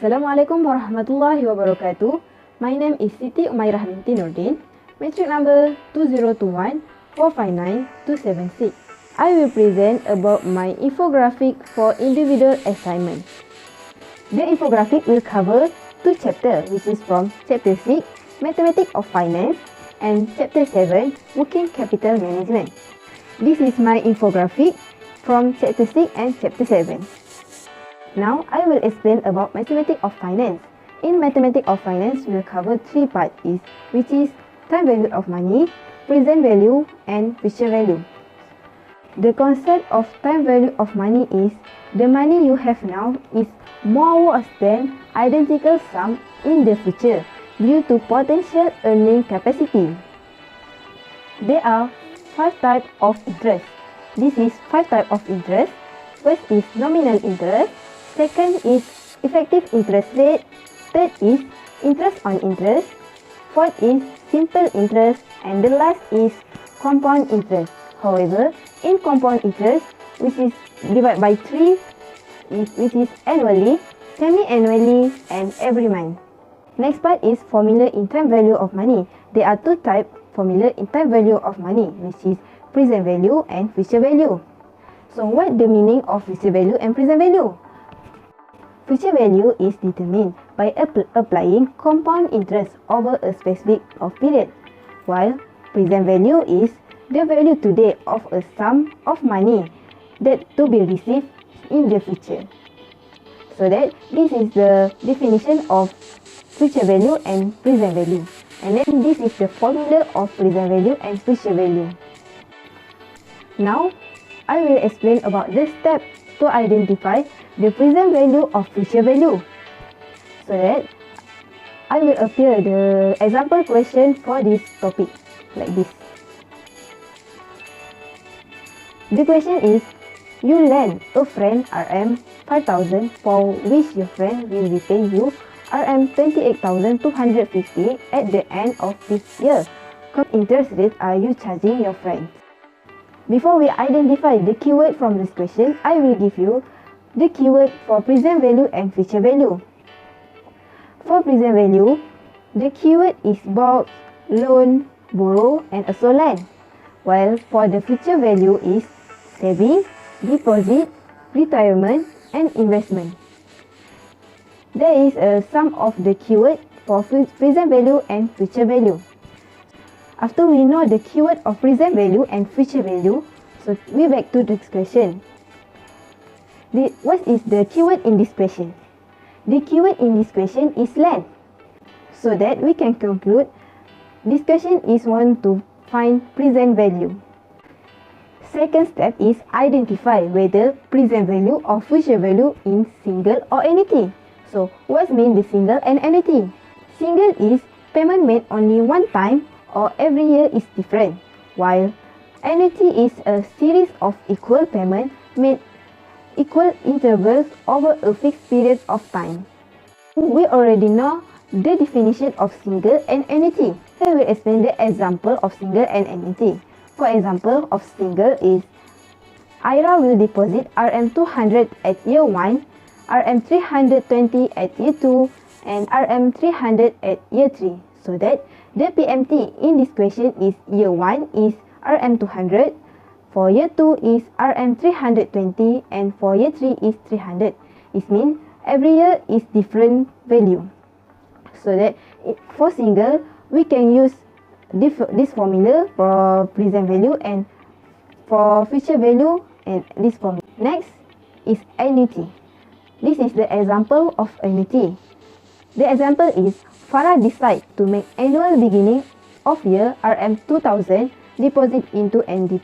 Assalamualaikum warahmatullahi wabarakatuh. My name is Siti Umairah binti Nordin, matric number 2021-459-276. I will present about my infographic for individual assignment. The infographic will cover two chapters, which is from Chapter 6, Mathematics of Finance, and Chapter 7, Working Capital Management. This is my infographic from Chapter 6 and Chapter 7. Now, I will explain about Mathematics of Finance. In Mathematics of Finance, we will cover three parts, which is time value of money, present value, and future value. The concept of time value of money is the money you have now is more worth than identical sum in the future due to potential earning capacity. There are 5 types of interest. This is 5 types of interest. First is nominal interest. Second is effective interest rate. Third is interest on interest. Fourth is simple interest. And the last is compound interest. However, in compound interest, which is divided by 3, which is annually, semi-annually, and every month. Next part is formula in time value of money. There are 2 types formula in time value of money, which is present value and future value. So, what the meaning of future value and present value? Future value is determined by applying compound interest over a specific period, while present value is the value today of a sum of money that to be received in the future. So that this is the definition of future value and present value. And then this is the formula of present value and future value. Now, I will explain about the step to identify the present value of future value. So that I will appear the example question for this topic like this. The question is, you lend a friend Rm 5,000 for which your friend will repay you Rm 28,250 at the end of this year. What interest rate are you charging your friend? Before we identify the keyword from this question, I will give you the keyword for present value and future value. For present value, the keyword is bought, loan, borrow, and also lend. While for the future value is saving, deposit, retirement, and investment. There is a sum of the keyword for present value and future value. After we know the keyword of present value and future value, so we back to this question. What is the keyword in this question? The keyword in this question is lend. So that we can conclude this question is want to find present value. Second step is identify whether present value or future value in single or annuity. So what mean the single and annuity? Single is payment made only one time or every year is different, while annuity is a series of equal payment made equal intervals over a fixed period of time. We already know the definition of single and annuity. I will explain the example of single and annuity. For example of single is Ira will deposit Rm 200 at year 1, Rm 320 at year 2, and Rm 300 at year 3. So that the PMT in this question is year 1 is Rm 200, for year 2 is Rm 320, and for year 3 is 300. It means every year is different value. So that for single, we can use this formula for present value and for future value and this formula. Next is annuity. This is the example of annuity. The example is Farah decide to make annual beginning of year Rm 2,000 deposit into an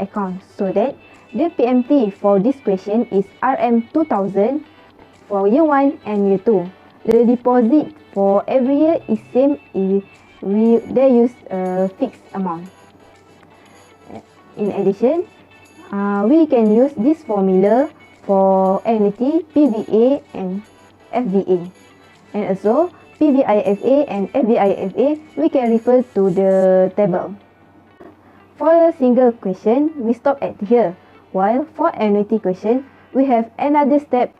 account. So that the PMT for this question is Rm 2,000 for year 1 and year 2. The deposit for every year is same. They use a fixed amount. In addition, we can use this formula for annuity, PVA and FVA. And also PVIFA and FVIFA, we can refer to the table. For a single question, we stop at here. While for annuity question, we have another step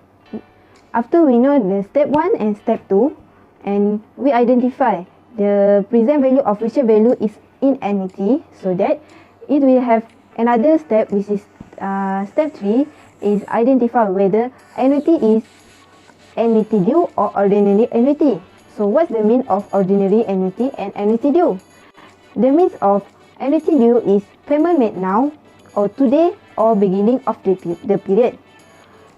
After we know the step 1 and step 2, and we identify the present value of future value is in annuity, so that it will have another step, which is step 3, is identify whether annuity is annuity due or ordinary annuity. So what's the mean of ordinary annuity and annuity due? The means of annuity due is payment made now or today or beginning of the period,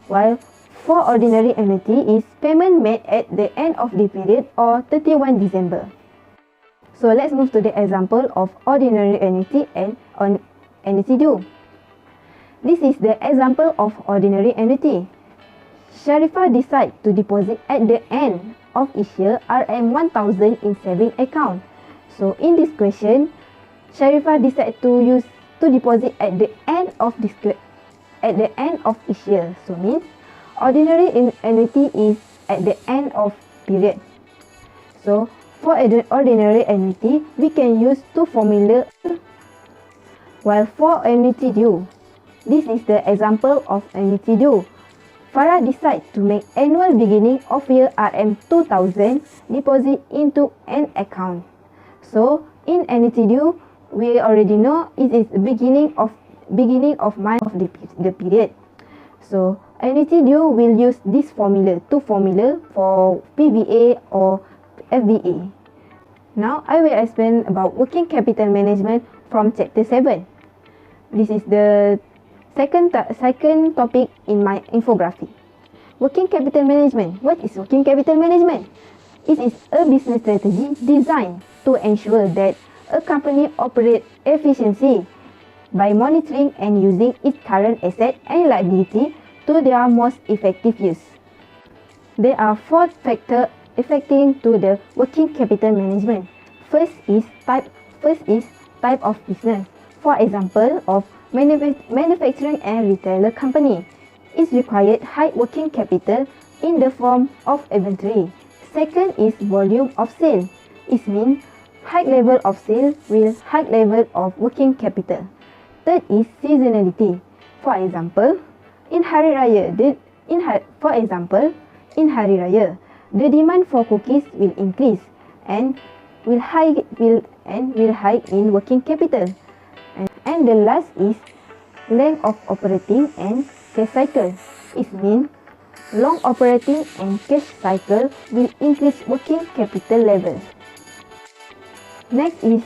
while for ordinary annuity is payment made at the end of the period or 31 December. So let's move to the example of ordinary annuity and annuity due. This is the example of ordinary annuity. Sharifah decides to deposit at the end of each year RM1000 in saving account. So in this question, Sharifah decides to deposit at the end of each year. So means ordinary annuity is at the end of period. So for ordinary annuity, we can use two formulas. While for annuity due, this is the example of annuity due. Farah decides to make annual beginning of year RM2000 deposit into an account. So in annuity due, we already know it is beginning of month of the period. So annuity due will use this formula, two formula for PVA or FVA. Now I will explain about working capital management from chapter 7. This is the second topic in my infographic. Working capital management. What is working capital management? It is a business strategy designed to ensure that a company operates efficiently by monitoring and using its current asset and liability to their most effective use. There are 4 factors affecting to the working capital management. First is type of business. For example, of manufacturing and retailer company, it required high working capital in the form of inventory. Second is volume of sale. It means high level of sale with high level of working capital. Third is seasonality. For example, in Hari Raya, the demand for cookies will increase and will high in working capital. And the last is length of operating and cash cycle. It means long operating and cash cycle will increase working capital level. Next is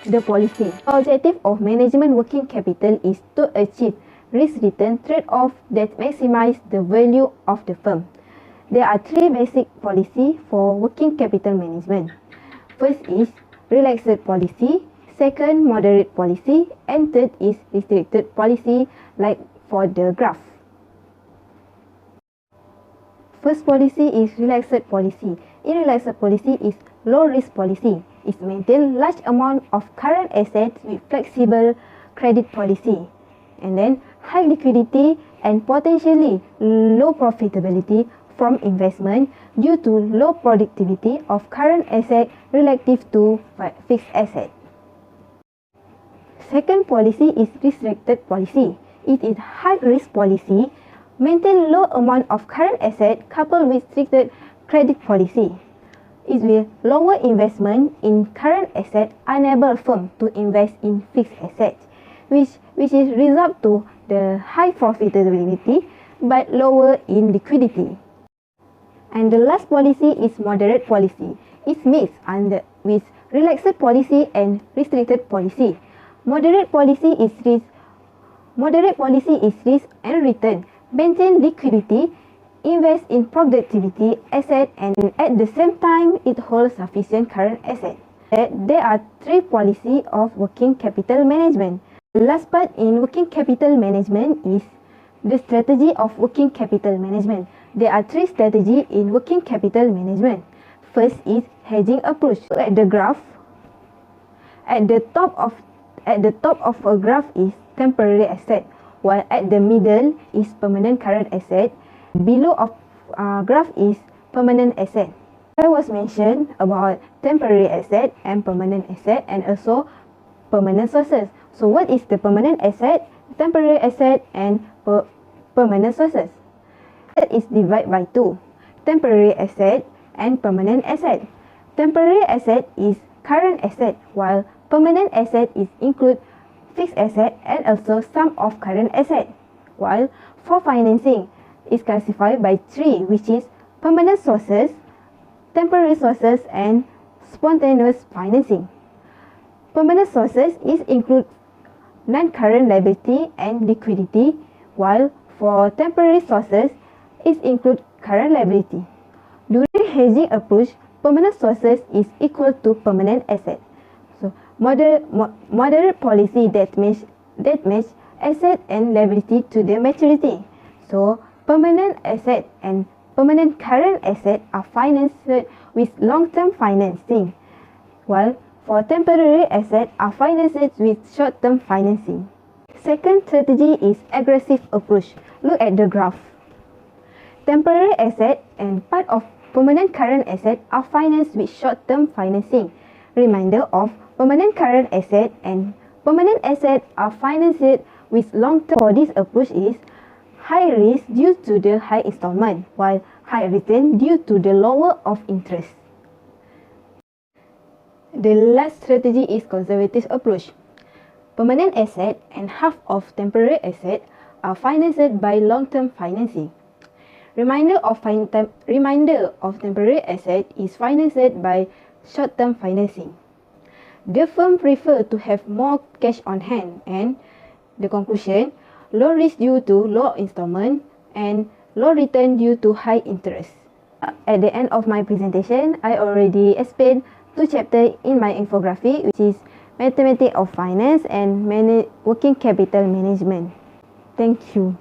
the policy. The objective of management working capital is to achieve risk-return trade-off that maximize the value of the firm. There are 3 basic policies for working capital management. First is relaxed policy, second moderate policy, and third is restricted policy, like for the graph. First policy is relaxed policy. Relaxed policy is low risk policy. It maintains large amount of current assets with flexible credit policy, and then high liquidity and potentially low profitability from investment due to low productivity of current asset relative to fixed asset. Second policy is restricted policy. It is high risk policy, maintain low amount of current asset coupled with restricted credit policy. It will lower investment in current asset, enable firm to invest in fixed assets, which is result to the high profitability but lower in liquidity. And the last policy is moderate policy. It mixed with relaxed policy and restricted policy. Moderate policy is risk and return, maintain liquidity, invest in productivity asset, and at the same time it holds sufficient current asset. There are 3 policies of working capital management. The last part in working capital management is the strategy of working capital management. There are 3 strategies in working capital management. First is hedging approach. At the graph, at the top of a graph is temporary asset, while at the middle is permanent current asset. Below of graph is permanent asset. I was mentioned about temporary asset and permanent asset, and also permanent sources. So what is the permanent asset, temporary asset, and permanent sources? Asset is divided by two, temporary asset and permanent asset. Temporary asset is current asset, while permanent asset is include fixed asset and also sum of current asset. While for financing is classified by three, which is permanent sources, temporary sources and spontaneous financing. Permanent sources is include non-current liability and liquidity, while for temporary sources is include current liability. During hedging approach, permanent sources is equal to permanent asset. So moderate policy that match asset and liability to their maturity. So permanent asset and permanent current asset are financed with long-term financing, while for temporary asset are financed with short-term financing. Second strategy is aggressive approach. Look at the graph. Temporary asset and part of permanent current asset are financed with short-term financing. Reminder of permanent current asset and permanent asset are financed with long-term. For this approach is high risk due to the high installment, while high return due to the lower of interest. The last strategy is conservative approach. Permanent asset and half of temporary asset are financed by long-term financing. Remainder of temporary asset is financed by short-term financing. The firm prefer to have more cash on hand, and the conclusion, low risk due to low installment and low return due to high interest. At the end of my presentation, I already explained two chapters in my infographic, which is Mathematics of Finance and Working Capital Management. Thank you.